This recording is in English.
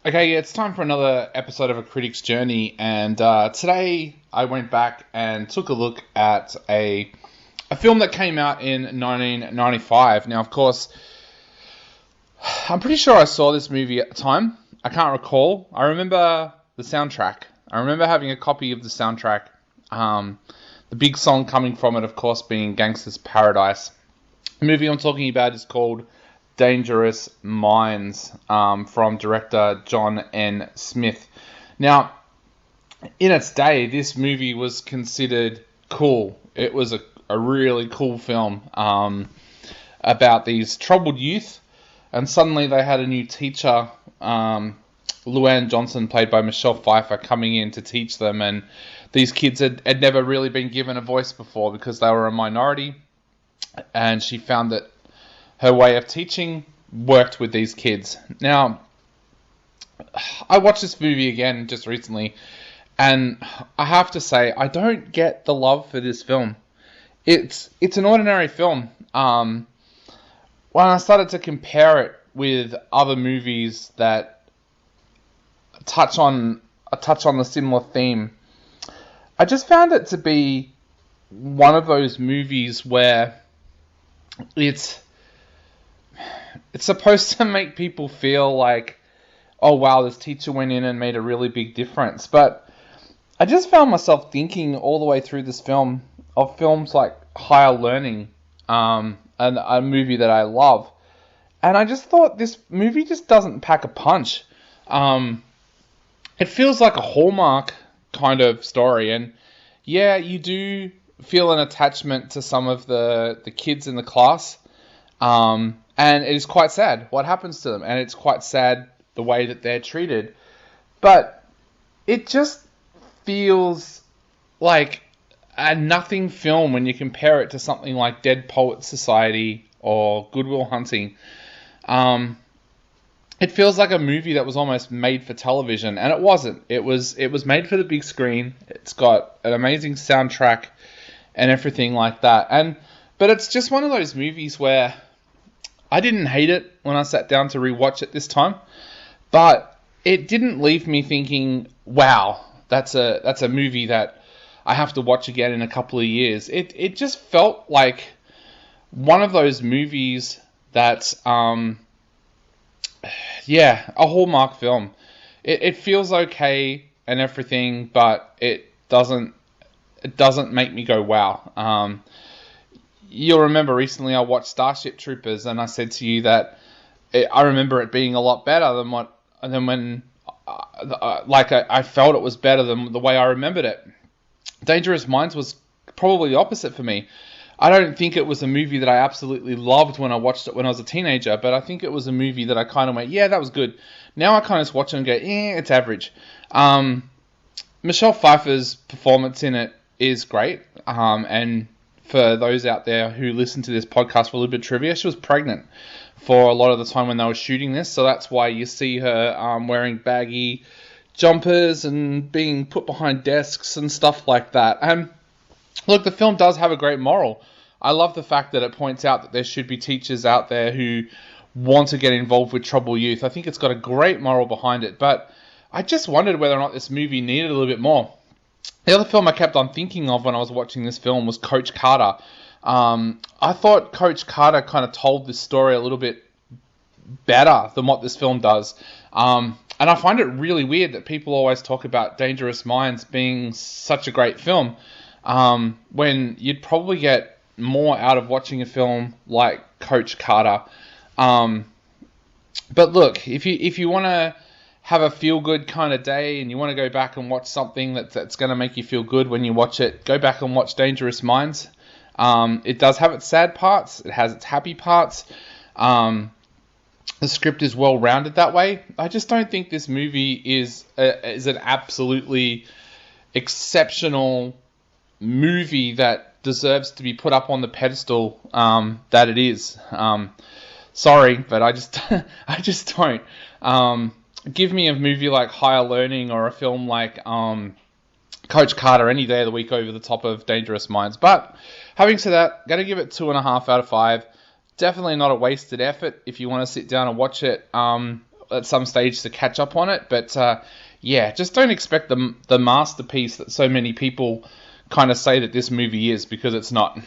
Okay, yeah, it's time for another episode of A Critic's Journey, and today I went back and took a look at a film that came out in 1995. Now, of course, I'm pretty sure I saw this movie at the time. I can't recall. I remember the soundtrack. I remember having a copy of the soundtrack. The big song coming from it, of course, being Gangsta's Paradise. The movie I'm talking about is called Dangerous Minds, from director John N. Smith. Now, in its day, this movie was considered cool. It was a really cool film about these troubled youth, and suddenly they had a new teacher, Luann Johnson, played by Michelle Pfeiffer, coming in to teach them, and these kids had never really been given a voice before because they were a minority, and she found that her way of teaching worked with these kids. Now, I watched this movie again just recently, and I have to say, I don't get the love for this film. It's an ordinary film. When I started to compare it with other movies that touch on the similar theme, I just found it to be one of those movies where it's supposed to make people feel like, oh wow, this teacher went in and made a really big difference. But I just found myself thinking all the way through this film of films like Higher Learning, and a movie that I love. And I just thought this movie just doesn't pack a punch. It feels like a Hallmark kind of story. And yeah, you do feel an attachment to some of the kids in the class. And it is quite sad what happens to them, and it's quite sad the way that they're treated. But it just feels like a nothing film when you compare it to something like Dead Poets Society or Good Will Hunting. It feels like a movie that was almost made for television, and it wasn't. It was made for the big screen. It's got an amazing soundtrack and everything like that. But it's just one of those movies where I didn't hate it when I sat down to rewatch it this time, but it didn't leave me thinking, wow, that's a movie that I have to watch again in a couple of years. It just felt like one of those movies that's, a Hallmark film. It feels okay and everything, but it doesn't make me go, wow. You'll remember recently I watched Starship Troopers, and I said to you that I remember it being a lot better than when I felt it was better than the way I remembered it. Dangerous Minds was probably the opposite for me. I don't think it was a movie that I absolutely loved when I watched it when I was a teenager, but I think it was a movie that I kind of went, yeah, that was good. Now I kind of just watch it and go, it's average. Michelle Pfeiffer's performance in it is great, and for those out there who listen to this podcast for a little bit of trivia, she was pregnant for a lot of the time when they were shooting this, so that's why you see her wearing baggy jumpers and being put behind desks and stuff like that. And look, the film does have a great moral. I love the fact that it points out that there should be teachers out there who want to get involved with troubled youth. I think it's got a great moral behind it, but I just wondered whether or not this movie needed a little bit more. The other film I kept on thinking of when I was watching this film was Coach Carter. I thought Coach Carter kind of told this story a little bit better than what this film does. And I find it really weird that people always talk about Dangerous Minds being such a great film, when you'd probably get more out of watching a film like Coach Carter. But look, if you want to have a feel-good kind of day and you want to go back and watch something that's going to make you feel good when you watch it, go back and watch Dangerous Minds. It does have its sad parts. It has its happy parts. The script is well-rounded that way. I just don't think this movie is an absolutely exceptional movie that deserves to be put up on the pedestal that it is. Sorry, but I just don't. Give me a movie like Higher Learning or a film like Coach Carter any day of the week over the top of Dangerous Minds. But having said that, going to give it 2.5 out of 5. Definitely not a wasted effort if you want to sit down and watch it at some stage to catch up on it. But yeah, just don't expect the masterpiece that so many people kind of say that this movie is, because it's not.